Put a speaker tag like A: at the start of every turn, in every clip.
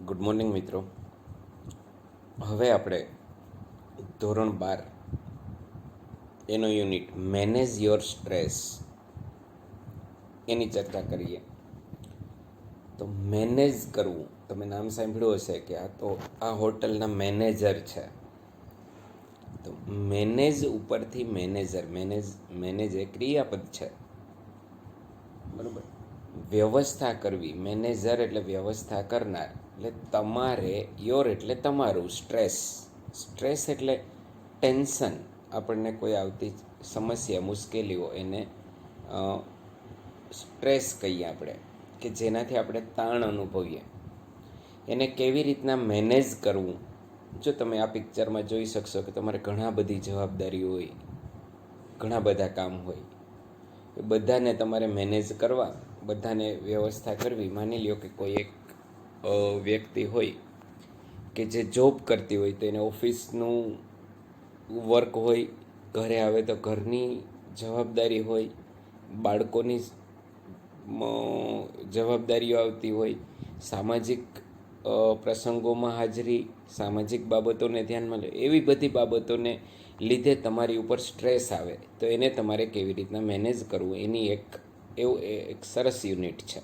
A: Good morning મિત્રો. હવે આપણે ધોરણ 12 એનો યુનિટ મેનેજ યોર સ્ટ્રેસ એની ચર્ચા કરીએ. તો મેનેજ કરવું, તમે નામ સાંભળ્યું હશે કે આ હોટલના મેનેજર છે. તો મેનેજ ઉપરથી મેનેજર, મેનેજ એ ક્રિયાપદ છે, બરાબર. વ્યવસ્થા કરવી, મેનેજર એટલે વ્યવસ્થા કરનાર. એટલે તમારે યોર એટલે તમારું, સ્ટ્રેસ એટલે ટેન્શન, આપણને કોઈ આવતી સમસ્યા મુશ્કેલીઓ એને સ્ટ્રેસ કહીએ આપણે, કે જેનાથી આપણે તાણ અનુભવીએ. એને કેવી રીતના મેનેજ કરવું. જો તમે આ પિક્ચરમાં જોઈ શકશો કે તમારે ઘણા બધી જવાબદારીઓ હોય, ઘણા બધા કામ હોય, એ બધાને તમારે મેનેજ કરવા, બધાને વ્યવસ્થા કરવી. માની લ્યો કે કોઈ એક વ્યક્તિ હોય કે જે જોબ કરતી હોય, તો એને ઓફિસનું વર્ક હોય, ઘરે આવે તો ઘરની જવાબદારી હોય, બાળકોની જવાબદારીઓ આવતી હોય, સામાજિક પ્રસંગોમાં હાજરી, સામાજિક બાબતોને ધ્યાનમાં લે, એવી બધી બાબતોને લીધે તમારી ઉપર સ્ટ્રેસ આવે. તો એને તમારે કેવી રીતના મેનેજ કરવું, એની એક સરસ યુનિટ છે,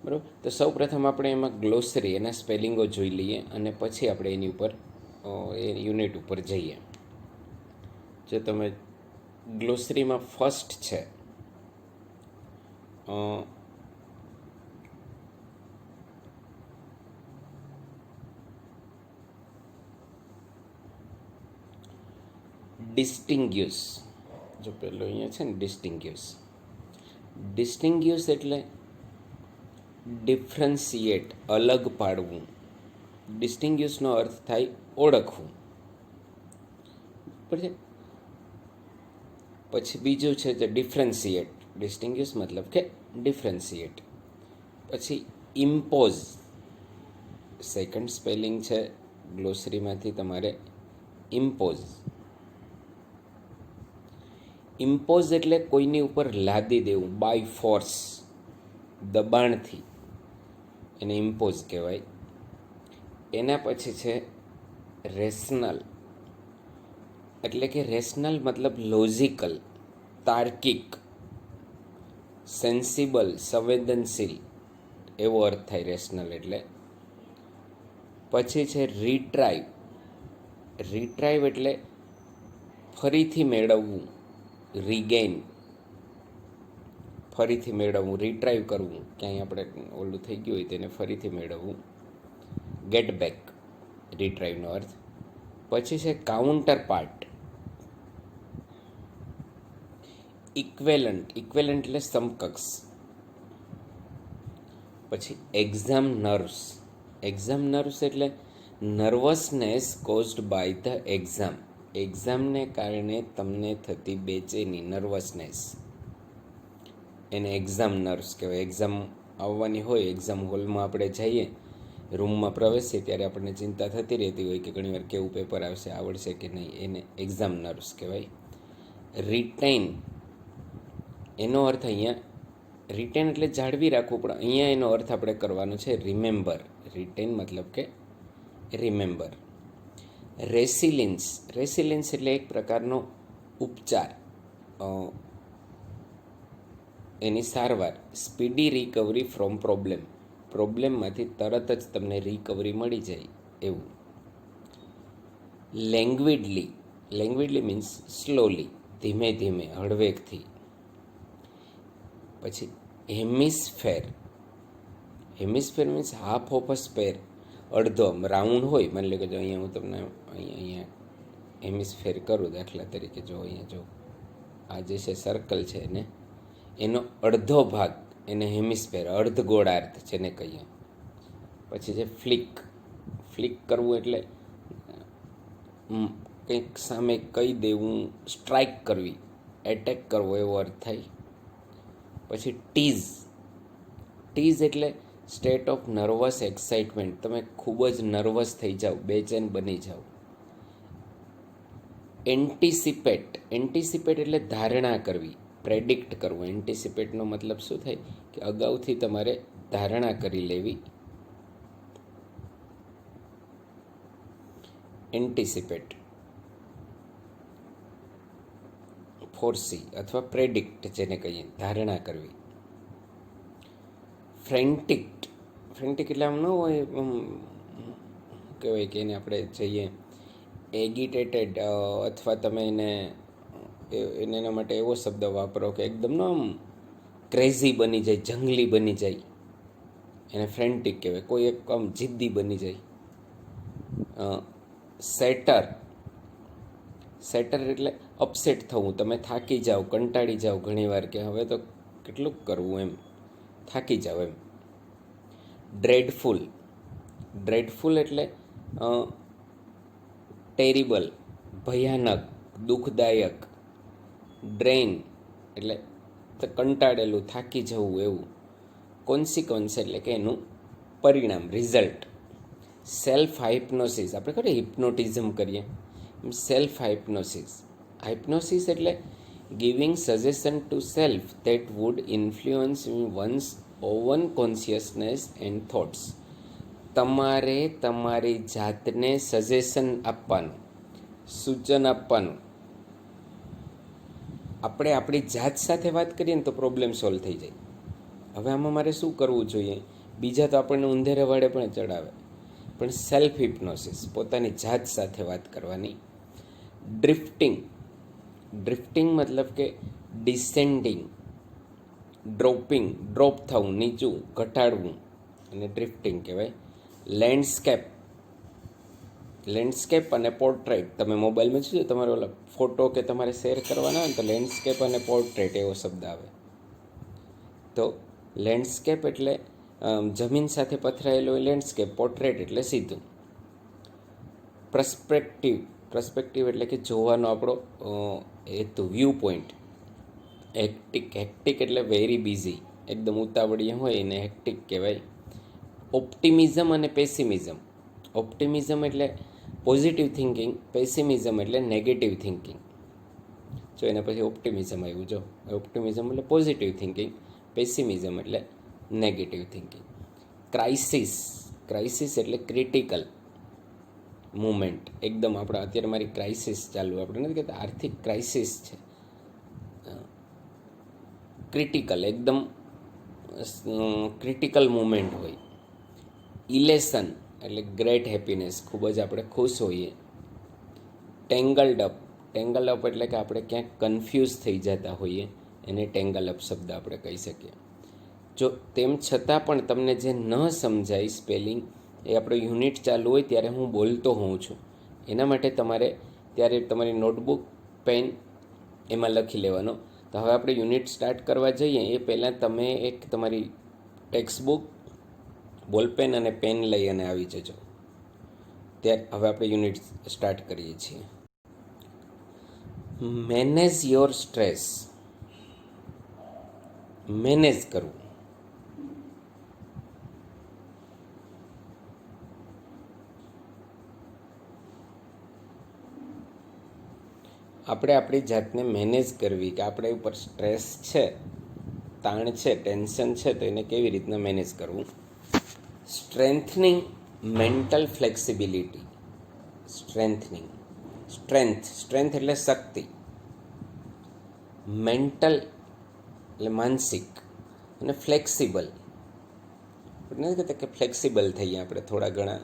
A: બરાબર. તો સૌ પ્રથમ આપણે એમાં ગ્લોસરી, એના સ્પેલિંગો જોઈ લઈએ અને પછી આપણે એની ઉપર એ યુનિટ ઉપર જઈએ. જો તમે ગ્લોસરીમાં ફર્સ્ટ છે ડિસ્ટિંગ્યુશ. જો પેલો અહીંયા છે ને ડિસ્ટિંગ્યુશ એટલે ડિફરન્શિએટ, અલગ પાડવું. ડિસ્ટિંગ્યુશનો અર્થ થાય ઓળખવું, બરાબર છે. પછી બીજું છે જે ડિફરન્શિએટ, ડિસ્ટિંગ્યુશ મતલબ કે ડિફરન્શિએટ. પછી ઇમ્પોઝ, સેકન્ડ સ્પેલિંગ છે ગ્લોસરીમાંથી તમારે ઇમ્પોઝ. ઇમ્પોઝ એટલે કોઈની ઉપર લાદી દેવું, બાય ફોર્સ, દબાણથી, એને ઇમ્પોઝ કહેવાય. એના પછી છે રેશનલ, એટલે કે રેશનલ મતલબ લોજિકલ, તાર્કિક. સેન્સિબલ, સંવેદનશીલ, એવો અર્થ થાય રેશનલ એટલે. પછી છે રિટ્રાઈવ એટલે ફરીથી મેળવવું, રીગેઇન, ફરીથી મેળવવું, રિટ્રાઈવ કરવું, ક્યાંય આપણે ઓલું થઈ ગયું હોય તેને ફરીથી મેળવવું, ગેટ બેક, રિટ્રાઈવનો અર્થ. પછી છે કાઉન્ટર પાર્ટ, ઇક્વેલન્ટ એટલે સમકક્ષ. પછી એક્ઝામ નર્વ્સ એટલે nervousness caused by the exam, એક્ઝામને કારણે તમને થતી બેચેની, નર્વસનેસ, એને એક્ઝામ નર્વ્સ કહેવાય. એક્ઝામ આવવાની હોય, એક્ઝામ હોલમાં આપણે જઈએ, રૂમમાં પ્રવેશીએ ત્યારે આપણને ચિંતા થતી રહેતી હોય કે ઘણીવાર કેવું પેપર આવશે, આવડશે કે નહીં, એને એક્ઝામ નર્વ્સ કહેવાય. રિટેન, એનો અર્થ અહીંયા રિટેન એટલે જાળવી રાખવું, પણ અહીંયા એનો અર્થ આપણે કરવાનો છે રિમેમ્બર. રિટેન મતલબ કે રિમેમ્બર. રેસિલિન્સ એટલે એક પ્રકારનો ઉપચાર, એની સારવાર. સ્પીડી રિકવરી ફ્રોમ પ્રોબ્લેમમાંથી તરત જ તમને રિકવરી મળી જાય એવું. લેંગ્વિડલી મીન્સ સ્લોલી, ધીમે ધીમે, હળવેકથી. પછી hemisphere means half of a sphere, અડધો રાઉન્ડ હોય. માની લો કે જો અહીંયા હું તમને અહીંયા હેમિસ્ફેર કરું, દાખલા તરીકે જો અહીંયા જો આ જે છે સર્કલ છે ને એનો અડધો ભાગ, એને હેમિસ્ફેર, અર્ધ ગોળાર્ધ જેને કહીએ. પછી છે ફ્લિક કરવું એટલે કંઈક સામે કહી દેવું, સ્ટ્રાઇક કરવી, એટેક કરવો એવો અર્થ થાય. પછી ટીઝ એટલે સ્ટેટ ઓફ નર્વસ એક્સાઇટમેન્ટ, તમે ખૂબ જ નર્વસ થઈ જાઓ, બેચેન બની જાઓ. એન્ટિસિપેટ એટલે ધારણા કરવી, પ્રેડિક્ટ કરવું. એન્ટિસિપેટનો મતલબ શું થાય કે અગાઉથી તમારે ધારણા કરી લેવી. એન્ટિસિપેટ, ફોરસી અથવા પ્રેડિક્ટ જેને કહીએ, ધારણા કરવી. ફ્રેન્ટિક, ફ્રેન્ટિક એટલે આમ ન હોય કહેવાય કે એને આપણે જઈએ એગિટેટેડ, અથવા તમે એના માટે એવો શબ્દ વાપરો કે એકદમ ન આમ ક્રેઝી બની જાય, જંગલી બની જાય, એને ફ્રેન્ટિક કહેવાય. કોઈ એક આમ જિદ્દી બની જાય. સેટર, સેટર એટલે અપસેટ થવું, તમે થાકી જાઓ, કંટાળી જાઓ ઘણીવાર કે હવે તો કેટલું કરવું એમ, થાકી જાઓ એમ. ડ્રેડફુલ, ડ્રેડફુલ એટલે ટેરિબલ, ભયાનક, દુઃખદાયક. ડ્રેઇન એટલે કંટાળેલું, થાકી જવું એવું. કોન્સિક્વન્સ એટલે કે એનું પરિણામ, રિઝલ્ટ. સેલ્ફ હાઇપ્નોસિસ, આપણે ખબર હિપ્નોટિઝમ કરીએ, સેલ્ફ હાઇપ્નોસિસ. હાઇપ્નોસિસ એટલે giving suggestion to self that would influence one's own consciousness and thoughts. તમારે તમારી જાતને સજેશન આપવાનું, સૂચન આપવાનું. આપણે આપણી જાત સાથે વાત કરીએ ને તો પ્રોબ્લેમ સોલ્વ થઈ જાય. હવે આમાં મારે શું કરવું જોઈએ? બીજા તો આપણને ઊંધેરે વાળે પણ ચડાવે, પણ સેલ્ફ હિપ્નોસિસ, પોતાની જાત સાથે વાત કરવાની. ડ્રિફ્ટિંગ, ડ્રિફ્ટિંગ મતલબ કે ડિસેન્ડિંગ, ડ્રોપિંગ, ડ્રોપ થવું, નીચું ઘટાડવું, અને ડ્રિફ્ટિંગ કહેવાય. લેન્ડસ્કેપ, લેન્ડસ્કેપ અને પોર્ટ્રેટ, તમે મોબાઈલમાં જોજો, તમારો ઓલા ફોટો કે તમારે શેર કરવાના હોય ને તો લેન્ડસ્કેપ અને પોર્ટ્રેટ એવો શબ્દ આવે. તો લેન્ડસ્કેપ એટલે જમીન સાથે પથરાયેલો હોય લેન્ડસ્કેપ, પોર્ટ્રેટ એટલે સીધું. પ્રસ્પેક્ટિવ, પ્રસ્પેક્ટિવ એટલે કે જોવાનો આપણો હેતુ, વ્યૂ પોઈન્ટ. હેક્ટિક, હેક્ટિક એટલે વેરી બિઝી, એકદમ ઉતાવળિયા હોય એને હેક્ટિક કહેવાય. ઓપ્ટિમિઝમ અને પેસિમિઝમ, ઓપ્ટિમિઝમ એટલે પોઝિટિવ થિંકિંગ, પેસિમિઝમ એટલે નેગેટિવ થિંકિંગ. જો એના પછી ઓપ્ટિમિઝમ આવ્યું, જો ઓપ્ટિમિઝમ એટલે પોઝિટિવ થિંકિંગ, પેસિમિઝમ એટલે નેગેટિવ થિંકિંગ. ક્રાઇસિસ, ક્રાઇસિસ એટલે ક્રિટિકલ મુમેન્ટ, એકદમ આપણે અત્યારે મારી ક્રાઇસિસ ચાલુ, આપણે નથી કહેતા આર્થિક ક્રાઇસિસ છે. ક્રિટિકલ, એકદમ ક્રિટિકલ મુમેન્ટ હોય. ઇલેશન એટલે ગ્રેટ હેપીનેસ, ખૂબ જ આપણે ખુશ હોઈએ. ટેંગલ્ડ અપ, ટેંગલ અપ એટલે કે આપણે ક્યાંક કન્ફ્યુઝ થઈ જતા હોઈએ, એને ટેંગલ અપ શબ્દ આપણે કહી શકીએ. જો તેમ છતાં પણ તમને જે ન સમજાય સ્પેલિંગ, એ આપણો યુનિટ ચાલુ હોય ત્યારે હું બોલતો હોઉં છું, એના માટે તમારે ત્યારે તમારી નોટબુક, પેન એમાં લખી લેવાનો. તો હવે આપણે યુનિટ સ્ટાર્ટ કરવા જઈએ એ પહેલાં તમે એક તમારી ટેક્સ્ટબુક, બોલપેન અને પેન લઈ અને આવી જજો. ત્યારે હવે આપણે યુનિટ સ્ટાર્ટ કરીએ છીએ. મેનેજ યોર સ્ટ્રેસ, મેનેજ કરવું. આપણે આપણી જાતને મેનેજ કરવી કે આપણે ઉપર સ્ટ્રેસ છે, તાણ છે, ટેન્શન છે, તો એને કેવી રીતના મેનેજ કરવું. Strengthening mental flexibility, strengthening, strength, strength એટલે શક્તિ, મેન્ટલ એટલે માનસિક, અને ફ્લેક્સિબલ આપણે નથી કહેતા કે ફ્લેક્સિબલ થઈએ આપણે થોડા ઘણા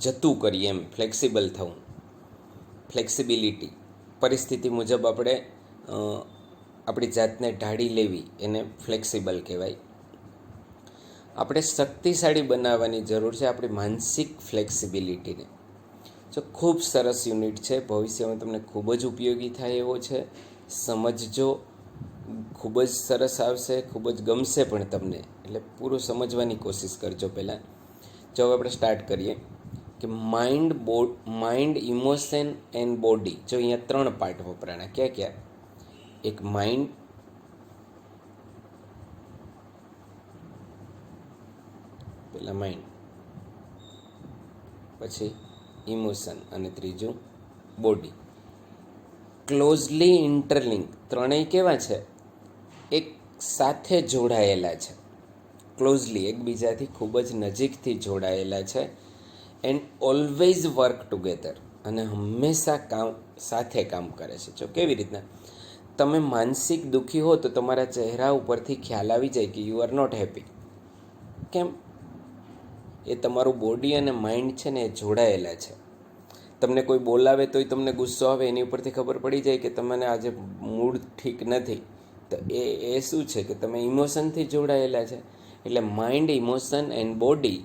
A: જતું કરીએ એમ, ફ્લેક્સિબલ થવું. ફ્લેક્સિબિલિટી, પરિસ્થિતિ મુજબ આપણે આપણી જાતને ઢાળી લેવી, એને ફ્લેક્સિબલ કહેવાય. આપણે શક્તિશાળી બનાવવાની જરૂર છે આપણી માનસિક ફ્લેક્સિબિલિટીને. જો ખૂબ સરસ યુનિટ છે, ભવિષ્યમાં તમને ખૂબ જ ઉપયોગી થાય એવો છે, સમજજો, ખૂબ જ સરસ આવશે, ખૂબ જ ગમશે પણ તમને, એટલે પૂરું સમજવાની કોશિશ કરજો પહેલાં. જો હવે આપણે સ્ટાર્ટ કરીએ કે માઇન્ડ, ઇમોશન એન્ડ બોડી. જો અહીંયા 3 પાર્ટ વપરાણા, ક્યાં ક્યાં? એક માઇન્ડ, પહેલાં માઇન્ડ, પછી ઇમોશન, અને ત્રીજું બોડી. ક્લોઝલી ઇન્ટરલિંક, ત્રણેય કેવા છે? એક સાથે જોડાયેલા છે, ક્લોઝલી એકબીજાથી ખૂબ જ નજીકથી જોડાયેલા છે. એન્ડ ઓલવેઝ વર્ક ટુગેધર, અને હંમેશા સાથે કામ કરે છે. જો કેવી રીતના, તમે માનસિક દુઃખી હો તો તમારા ચહેરા ઉપરથી ખ્યાલ આવી જાય કે યુ આર નોટ હેપી. કેમ? એ તમારું બોડી અને માઇન્ડ છે ને એ જોડાયેલા છે. તમને કોઈ બોલાવે તોય તમને ગુસ્સો આવે, એની ઉપરથી ખબર પડી જાય કે તમને આજે મૂડ ઠીક નથી. તો એ શું છે કે તમે ઇમોશનથી જોડાયેલા છે. એટલે mind, emotion and body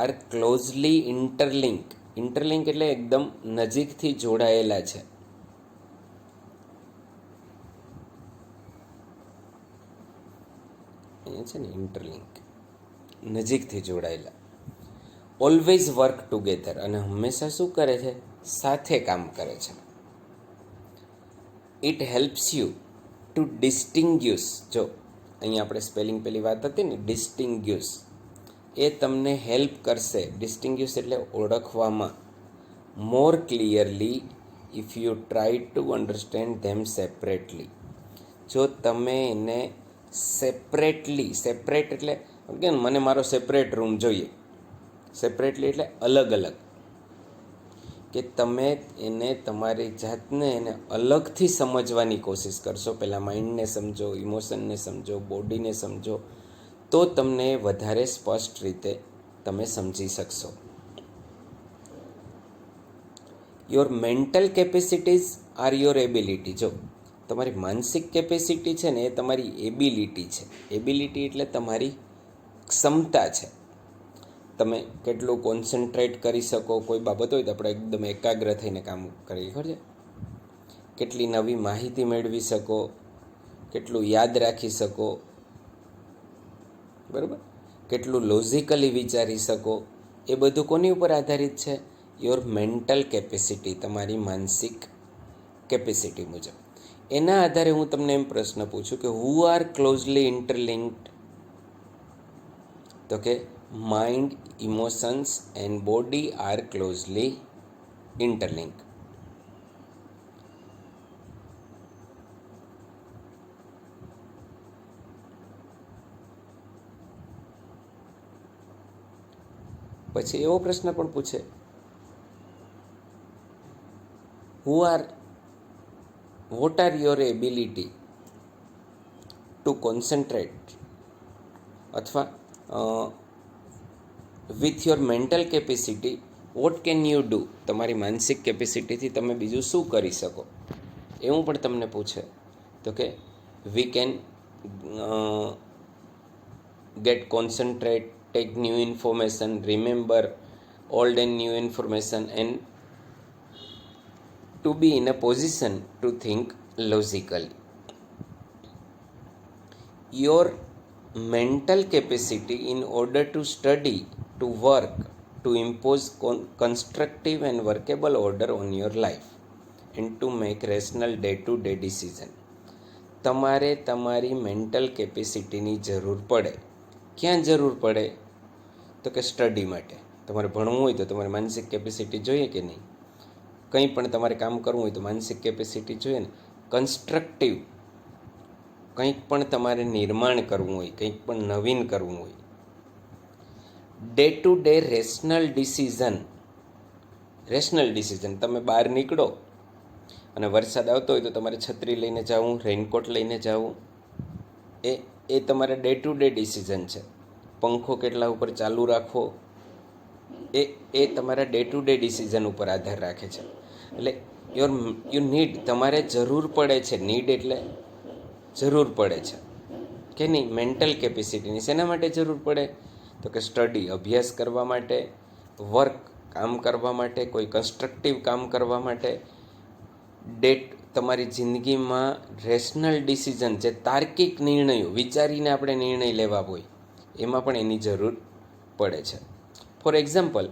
A: are closely interlink. Interlink એટલે એકદમ નજીકથી જોડાયેલા છે. એ છે ને ઇન્ટરલિંક, નજીકથી જોડાયેલા. ઓલવેઝ વર્ક ટુગેધર, અને હંમેશા શું કરે છે? સાથે કામ કરે છે. It helps you to distinguish. જો અહીંયા આપણે સ્પેલિંગ પેલી વાત હતી ને, ડિસ્ટિંગ્યુશ, એ તમને હેલ્પ કરશે. ડિસ્ટિંગ્યુશ એટલે ઓળખવામાં. More clearly if you try to understand them separately. જો તમે એને સેપરેટલી, સેપરેટ એટલે કે મને મારો સેપરેટ રૂમ જોઈએ, સેપરેટલી એટલે અલગ અલગ, કે તમે એને તમારી જાતને એને અલગથી સમજવાની કોશિશ કરશો. પહેલાં માઇન્ડને સમજો, ઇમોશનને સમજો, બોડીને સમજો, તો તમને વધારે સ્પષ્ટ રીતે તમે સમજી શકશો. Your mental capacities are your ability. જો તમારી માનસિક કેપેસિટી છે ને એ તમારી એબિલિટી છે. એબિલિટી એટલે તમારી ક્ષમતા છે. તમે કેટલું કોન્સન્ટ્રેટ કરી શકો કોઈ બાબત હોય તો આપણે એકદમ એકાગ્ર થઈને કામ કરીએ, ખબર છે? કેટલી નવી માહિતી મેળવી શકો, કેટલું યાદ રાખી શકો, બરાબર? કેટલું લોજિકલી વિચારી શકો, એ બધું કોની ઉપર આધારિત છે? યોર મેન્ટલ કેપેસિટી, તમારી માનસિક કેપેસિટી મુજબ. એના આધારે હું તમને એમ પ્રશ્ન પૂછું કે હુ આર ક્લોઝલી ઇન્ટરલિંક્ડ? તો કે mind, emotions and body are closely interlink. પછી એવો પ્રશ્ન પણ પૂછે, what are your ability to concentrate, અથવા with your mental capacity what can you do? તમારી માનસિક કેપેસિટીથી તમે બીજું શું કરી શકો, એવું પણ તમને પૂછે. તો કે we can get concentrate, take new information, remember old and new information, and to be in a position to think logically. Your mental capacity in order to study, to work, to impose constructive and workable order on your life and to make rational day-to-day decision. તમારે તમારી mental કેપેસિટીની જરૂર પડે. ક્યાં જરૂર પડે? તો કે study માટે. તમારે ભણવું હોય તો તમારે માનસિક કેપેસિટી જોઈએ કે નહીં? કંઈ પણ તમારે કામ કરવું હોય તો માનસિક કેપેસિટી જોઈએ ને. કન્સ્ટ્રક્ટિવ, કંઈક પણ તમારે નિર્માણ કરવું હોય, કંઈક પણ નવીન કરવું હોય. Day to day rational decision, તમે બહાર નીકળો અને વરસાદ આવતો હોય તો તમારે છત્રી લઈને જવું, રેઇનકોટ લઈને જવું, એ તમારા ડે ટુ ડે ડિસિઝન છે. પંખો કેટલા ઉપર ચાલુ રાખવો, એ તમારા ડે ટુ ડે ડિસિઝન ઉપર આધાર રાખે છે. એટલે યુ નીડ, તમારે જરૂર પડે છે. નીડ એટલે જરૂર પડે છે કે નહીં? મેન્ટલ કેપેસિટીની શેના માટે જરૂર પડે? તો કે સ્ટડી, અભ્યાસ કરવા માટે, વર્ક, કામ કરવા માટે, કોઈ કન્સ્ટ્રક્ટિવ કામ કરવા માટે, તમારી જિંદગીમાં રેશનલ ડિસિઝન, જે તાર્કિક નિર્ણયો, વિચારીને આપણે નિર્ણય લેવા હોય, એમાં પણ એની જરૂર પડે છે. For example,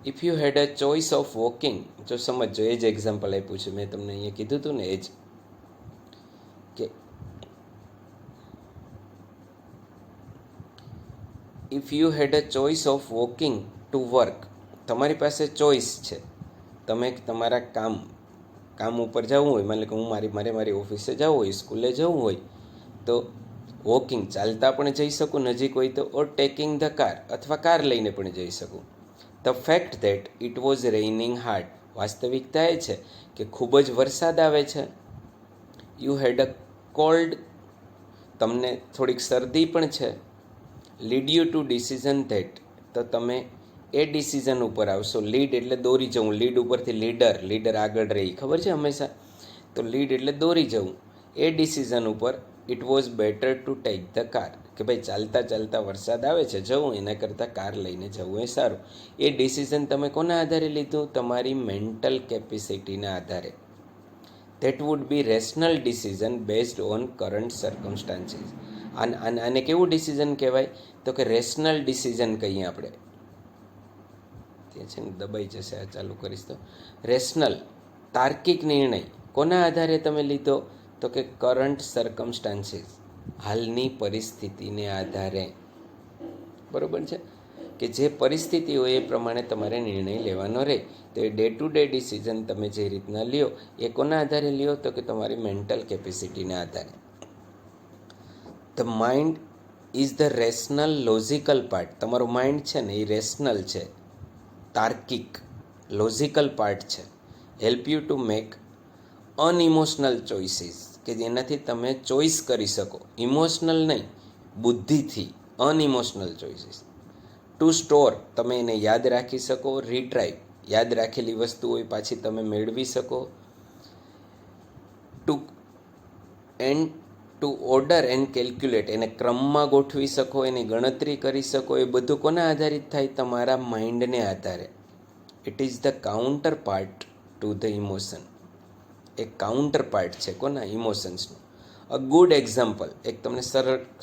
A: if you had a choice of walking, જો સમજો, એ જ એક્ઝામ્પલ આપ્યું છે મેં તમને અહીંયા કીધું હતું ને, એ જ કે if you had a choice of walking to work, તમારી પાસે ચોઇસ છે. તમે તમારા કામ ઉપર જવું હોય, માની લો કે મારી ઓફિસે જવું હોય, સ્કૂલે જવું હોય, તો વોકિંગ, ચાલતા પણ જઈ શકું નજીક હોય તો, ઓર ટેકિંગ ધ કાર, અથવા કાર લઈને પણ જઈ શકું. The fact that it was raining hard. વાસ્તવિકતા એ છે કે ખૂબ જ વરસાદ આવે છે. You had a cold. તમને થોડીક શરદી પણ છે. Lead you to decision that. તો તમે એ ડિસિઝન ઉપર આવશો. લીડ એટલે દોરી જવું. લીડ ઉપરથી લીડર આગળ રહી, ખબર છે હંમેશા. તો લીડ એટલે દોરી જવું. એ ડિસિઝન ઉપર it was better to take the car, કે ભાઈ ચાલતા ચાલતા વરસાદ આવે છે, જવું એના કરતાં કાર લઈને જવું એ સારું. એ ડિસિઝન તમે કોના આધારે લીધું? તમારી મેન્ટલ કેપેસિટીના આધારે. That would be rational decision based on current circumstances. આને કેવું ડિસિઝન કહેવાય? તો કે રેશનલ ડિસિઝન કહીએ આપણે. ત્યાં છે ને દબાઈ જશે આ ચાલુ કરીશ તો. રેશનલ, તાર્કિક નિર્ણય કોના આધારે તમે લીધો? તો કે કરંટ સર્કમસ્ટાન્સીસ, હાલની પરિસ્થિતિને આધારે. બરાબર છે કે જે પરિસ્થિતિ હોય એ પ્રમાણે તમારે નિર્ણય લેવાનો રહે. તો એ ડે ટુ ડે ડિસિઝન તમે જે રીતના લ્યો એ કોના આધારે લ્યો? તો કે તમારી મેન્ટલ કેપેસિટીના આધારે. The mind is the rational logical part. તમારું માઇન્ડ છે ને એ રેશનલ છે, તાર્કિક, લોજિકલ પાર્ટ છે. Help you to make unemotional choices, કે જેનાથી તમે ચોઇસ કરી શકો. ઇમોશનલ નહીં, બુદ્ધિથી. અનઇમોશનલ ચોઇસીસ. ટુ સ્ટોર, તમે એને યાદ રાખી શકો. રીટ્રાઈવ, યાદ રાખેલી વસ્તુ હોય પાછી તમે મેળવી શકો. ટુ ઓર્ડર એન્ડ કેલ્ક્યુલેટ, એને ક્રમમાં ગોઠવી શકો, એની ગણતરી કરી શકો. એ બધું કોના આધારિત થાય? તમારા માઇન્ડને આધારે. It is the counter part to the emotion. એક કાઉન્ટર પાર્ટ છે કોના? ઇમોશન્સનું. અ ગુડ એક્ઝામ્પલ, એક તમને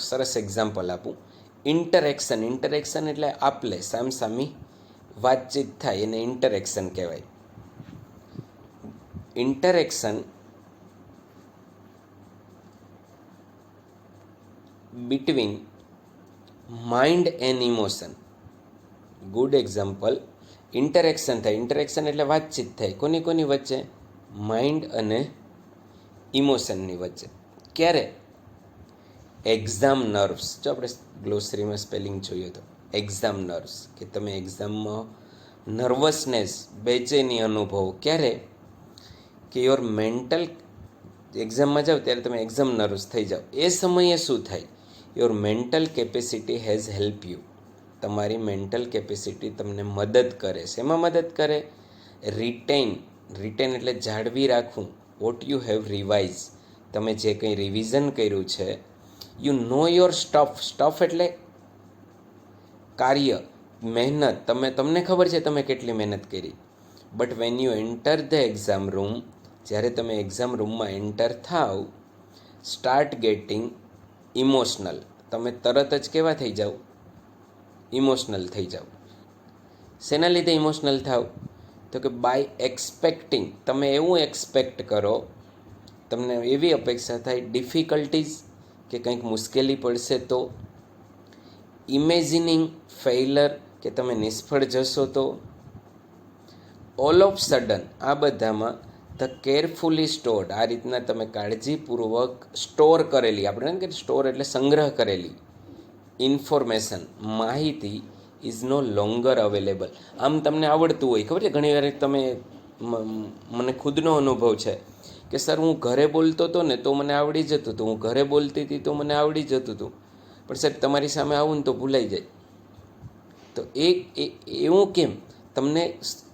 A: સરસ એક્ઝામ્પલ આપું. ઇન્ટરેક્શન એટલે આપલે, સામસામી વાતચીત થાય, એને ઇન્ટરેક્શન કહેવાય. Interaction between mind and emotion. Good example, interaction થાય. ઇન્ટરેક્શન એટલે વાતચીત થાય. કોની વચ્ચે? માઇન્ડ અને ઇમોશનની વચ્ચે. ક્યારે? Exam nerves. જો આપણે ગ્લોસરીમાં સ્પેલિંગ જોઈએ તો એક્ઝામ નર્વ્સ, કે તમે એક્ઝામમાં નર્વસનેસ, બેચેની અનુભવો. ક્યારે? કે યોર મેન્ટલ, એક્ઝામમાં જાઓ ત્યારે તમે એક્ઝામ નર્વસ થઈ જાઓ. એ સમયે શું થાય? Your mental capacity has help you. તમારી મેન્ટલ કેપેસિટી તમને મદદ કરે છે. એમાં મદદ કરે? રિટેન એટલે જાળવી રાખવું. વોટ યુ હેવ રિવાઇઝ, તમે જે કંઈ રિવિઝન કર્યું છે. યુ નો યોર સ્ટફ એટલે કાર્ય, મહેનત. તમને ખબર છે તમે કેટલી મહેનત કરી. But when you enter the exam room, જ્યારે તમે એક્ઝામ રૂમમાં એન્ટર થાવ, સ્ટાર્ટ ગેટિંગ ઇમોશનલ, તમે તરત જ કેવા થઈ જાઓ? ઇમોશનલ થઈ જાઓ. શેના લીધે ઇમોશનલ થાવ? તો કે બાય એક્સપેક્ટિંગ, તમે એવું એક્સપેક્ટ કરો, તમને એવી અપેક્ષા થાય, ડિફિકલ્ટીઝ, કે કંઈક મુશ્કેલી પડશે તો. ઇમેજિનિંગ ફેઇલર, કે તમે નિષ્ફળ જશો તો. ઓલ ઓફ સડન, આ બધામાં ધ કેરફુલી સ્ટોર્ડ, આ રીતના તમે કાળજીપૂર્વક સ્ટોર કરેલી, આપણે કે સ્ટોર એટલે સંગ્રહ કરેલી ઇન્ફોર્મેશન, માહિતી ઇઝ નો લોંગર અવેલેબલ. આમ તમને આવડતું હોય, ખબર છે, ઘણી વાર તમે, મને ખુદનો અનુભવ છે કે સર હું ઘરે બોલતો હતો ને તો મને આવડી જતું હતું, હું ઘરે બોલતી હતી તો મને આવડી જતું હતું, પણ સાહેબ તમારી સામે આવું ને તો ભૂલાઈ જાય. તો એવું કેમ? તમને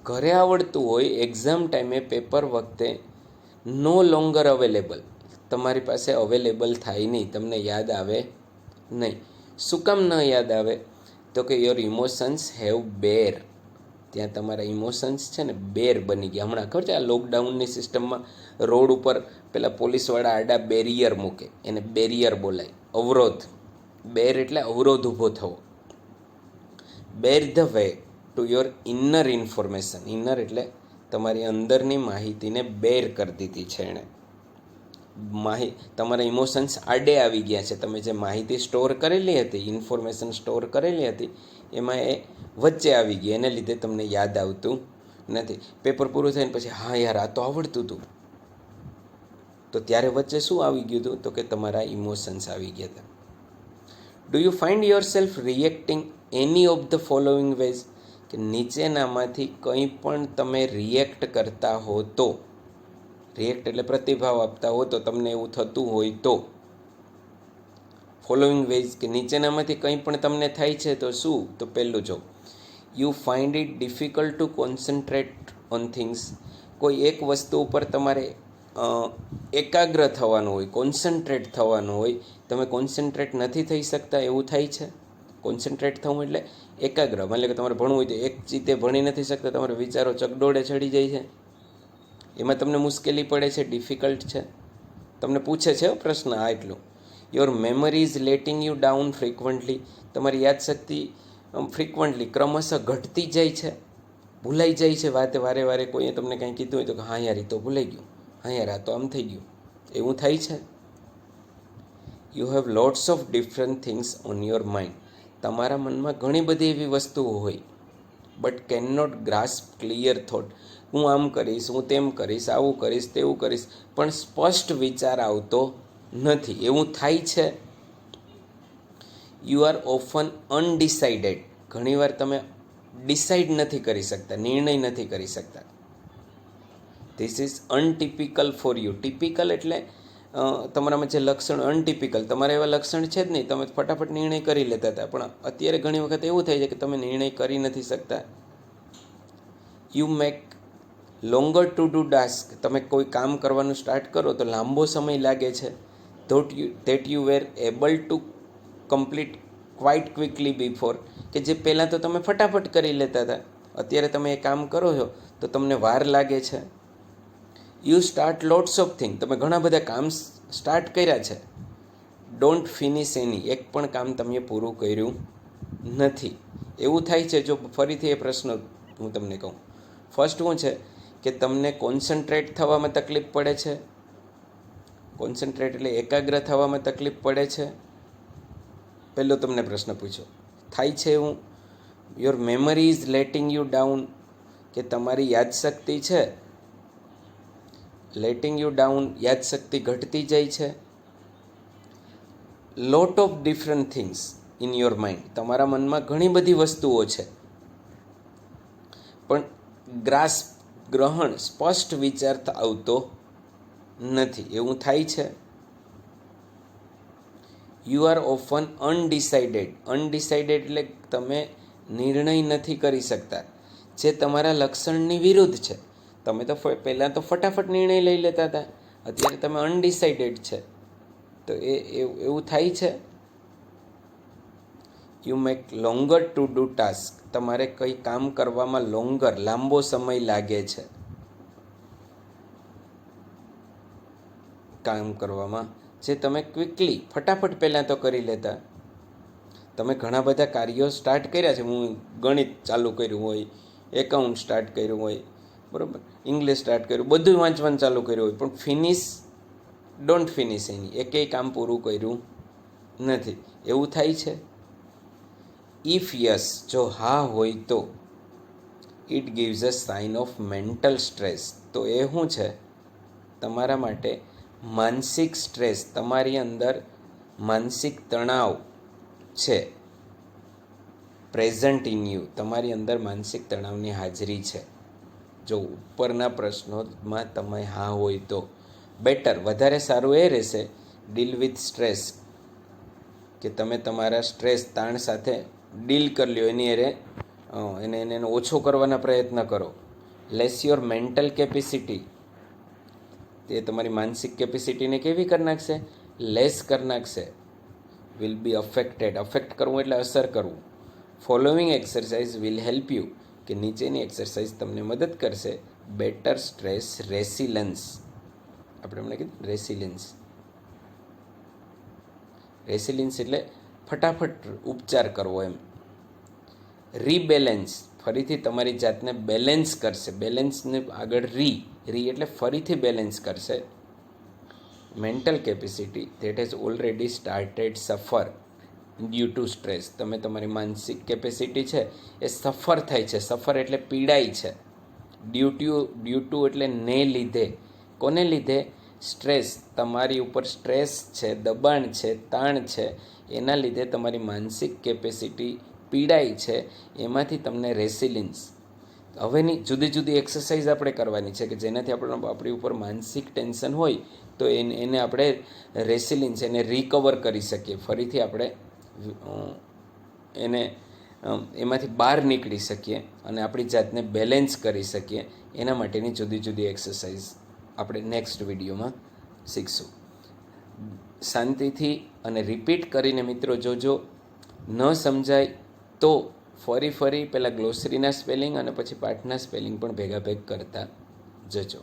A: ઘરે આવડતું હોય, એક્ઝામ ટાઈમે પેપર વખતે નો લોંગર અવેલેબલ, તમારી પાસે અવેલેબલ થાય નહીં, તમને યાદ આવે નહીં. શું કામ ન યાદ આવે? તો કે યોર ઇમોશન્સ હેવ બેર, ત્યાં તમારા ઇમોશન્સ છે ને બેર બની ગયા. હમણાં ખબર છે આ લોકડાઉનની સિસ્ટમમાં રોડ ઉપર પેલા પોલીસવાળા આડા બેરિયર મૂકે, એને બેરિયર બોલાય, અવરોધ. બેર એટલે અવરોધ ઊભો થવો. Bar the way to your inner information. Inner એટલે તમારી અંદરની માહિતીને બેર કરી દીધી છે એણે. તમારા ઇમોશન્સ આડે આવી ગયા છે. તમે જે માહિતી સ્ટોર કરેલી હતી, ઇન્ફોર્મેશન સ્ટોર કરેલી હતી, એમાં એ વચ્ચે આવી ગઈ, એને લીધે તમને યાદ આવતું નથી. પેપર પૂરું થઈને પછી હા યાર આ તો આવડતું હતું, તો ત્યારે વચ્ચે શું આવી ગયું હતું? તો કે તમારા ઇમોશન્સ આવી ગયા હતા. Do you find yourself reacting any of the following ways? કે નીચેનામાંથી કંઈ પણ તમે રિએક્ટ કરતા હો તો, રિએક્ટ એટલે પ્રતિભાવ આપતા હો તો, તમને એવું થતું હોય તો, ફોલોઈંગ વેઝ કે નીચેનામાંથી કંઈ પણ તમને થાય છે તો શું? તો પહેલું જો, you find it difficult to concentrate on things. કોઈ એક વસ્તુ ઉપર તમારે એકાગ્ર થવાનું હોય, કોન્સન્ટ્રેટ થવાનું હોય, તમે કોન્સન્ટ્રેટ નથી થઈ શકતા, એવું થાય છે. કોન્સન્ટ્રેટ થવું એટલે એકાગ્ર. માની લો કે તમારે ભણવું હોય તો એક ચીતે ભણી નથી શકતા, તમારા વિચારો ચકડોળે ચડી જાય છે, એમાં તમને મુશ્કેલી પડે છે, ડિફિકલ્ટ છે. તમને પૂછે છે પ્રશ્ન આ એટલું. Your memory is letting you down frequently. તમારી યાદશક્તિ ફ્રિકવન્ટલી ક્રમશઃ ઘટતી જાય છે, ભૂલાઈ જાય છે. વારે વારે કોઈએ તમને કંઈ કીધું હોય તો કે હા યાર એ તો ભૂલાઈ ગયું, હા યાર આ તો આમ થઈ ગયું, એવું થાય છે. You have lots of different things on your mind. તમારા મનમાં ઘણી બધી એવી વસ્તુઓ હોય, but can not grasp clear thought. હું આમ કરીશ, હું તેમ કરીશ, આવું કરીશ, તેવું કરીશ, પણ સ્પષ્ટ વિચાર આવતો નથી, એવું થાય છે. You are often undecided. ઘણીવાર તમે ડિસાઇડ નથી કરી શકતા, નિર્ણય નથી કરી શકતા. This is untypical for you. Typical એટલે તમારામાં જે લક્ષણ, અનટિપિકલ તમારા એવા લક્ષણ છે જ નહીં, તમે ફટાફટ નિર્ણય કરી લેતા હતા, પણ અત્યારે ઘણી વખત એવું થાય છે કે તમે નિર્ણય કરી નથી શકતા. You make longer to do task. તમે કોઈ કામ કરવાનું સ્ટાર્ટ કરો તો લાંબો સમય લાગે છે. That you were able to complete quite quickly before. કે જે પહેલાં તો તમે ફટાફટ કરી લેતા હતા, અત્યારે તમે એ કામ કરો છો તો તમને વાર લાગે છે. You start lots of thing. તમે ઘણા બધા કામ સ્ટાર્ટ કર્યા છે. ડોન્ટ ફિનિશ એની. એક પણ કામ તમે પૂરું કર્યું નથી, એવું થાય છે. જો ફરીથી એ પ્રશ્ન હું તમને કહું. ફર્સ્ટ શું છે કે તમને કોન્સન્ટ્રેટ થવામાં તકલીફ પડે છે. કોન્સન્ટ્રેટ એટલે એકાગ્ર થવામાં તકલીફ પડે છે. પહેલો તમને પ્રશ્ન પૂછો, થાય છે એવું. Your memory is letting you down. કે તમારી યાદશક્તિ છે, લેટિંગ યુ ડાઉન, યાદશક્તિ ઘટતી જાય છે. Lot of different things in your mind. તમારા મનમાં ઘણી બધી વસ્તુઓ છે, પણ ગ્રહણ, સ્પષ્ટ વિચાર આવતો નથી, એવું થાય છે. You are often undecided. Undecided એટલે તમે નિર્ણય નથી કરી શકતા, જે તમારા લક્ષણની વિરુદ્ધ છે. તમે તો પહેલાં તો ફટાફટ નિર્ણય લઈ લેતા હતા, અત્યારે તમે અનડિસાઇડેડ છે, તો એવું થાય છે. You make longer to do task. તમારે કંઈ કામ કરવામાં લાંબો સમય લાગે છે. કામ કરવામાં જે તમે ક્વિકલી ફટાફટ પહેલાં તો કરી લેતા. તમે ઘણા બધા કાર્યો સ્ટાર્ટ કર્યા છે. હું ગણિત ચાલુ કર્યું હોય, એકાઉન્ટ સ્ટાર્ટ કર્યું હોય, બરાબર, ઇંગ્લિશ સ્ટાર્ટ કર્યું, બધું વાંચવાનું ચાલુ કર્યું હોય, પણ ડોન્ટ ફિનિશ એની. એકેય કામ પૂરું કર્યું નથી, એવું થાય છે. ઇફ યસ, જો હા હોય તો, it gives a sign of mental stress. તો એ શું છે? તમારા માટે માનસિક સ્ટ્રેસ, તમારી અંદર માનસિક તણાવ છે. પ્રેઝન્ટ ઇન યુ, તમારી અંદર માનસિક તણાવની હાજરી છે. જો ઉપરના પ્રશ્નોમાં તમે હા હોય તો બેટર, વધારે સારું એ રહેશે. ડીલ વિથ સ્ટ્રેસ, કે તમે તમારા સ્ટ્રેસ, તાણ સાથે ડીલ કરી લ્યો, એને ઓછો કરવાના પ્રયત્ન કરો. લેસ યોર મેન્ટલ કેપેસિટી, તે તમારી માનસિક કેપેસિટીને કેવી કરી નાખશે? લેસ કરી નાખશે. Will be affected. અફેક્ટ કરવું એટલે અસર કરવું. Following exercise will help you, કે નીચેની એક્સરસાઇઝ તમને મદદ કરશે. Better stress resilience. આપણે હમણાં કીધું રેસિલિયન્સ. રેસિલિયન્સ એટલે ફટાફટ ઉપચાર કરવો એમ. રીબેલેન્સ, ફરીથી તમારી જાતને બેલેન્સ કરશે. બેલેન્સને આગળ રી એટલે ફરીથી બેલેન્સ કરશે. Mental capacity that has already started સફર ડ્યુ ટુ સ્ટ્રેસ. તમે તમારી માનસિક કેપેસિટી છે એ સફર થાય છે. સફર એટલે પીડાય છે. ડ્યુ ટુ એટલે ને લીધે. કોને લીધે? સ્ટ્રેસ. તમારી ઉપર સ્ટ્રેસ છે, દબાણ છે, તાણ છે, એના લીધે તમારી માનસિક કેપેસિટી પીડાય છે એમાંથી તમને રેસિલિન્સ હવેની જુદી જુદી એક્સરસાઇઝ આપણે કરવાની છે કે જેનાથી આપણી ઉપર માનસિક ટેન્શન હોય તો એને આપણે રેસિલિન્સ એને રિકવર કરી શકીએ, ફરીથી આપણે એને એમાંથી બહાર નીકળી શકીએ અને આપણી જાતને બેલેન્સ કરી શકીએ. એના માટેની જુદી જુદી એક્સરસાઇઝ આપણે નેક્સ્ટ વિડીયોમાં શીખશું. શાંતિથી અને રિપીટ કરીને મિત્રો જોજો. ન સમજાય તો ફરી પહેલાં ગ્લોસરીના સ્પેલિંગ અને પછી પાઠના સ્પેલિંગ પણ ભેગા કરતા જજો.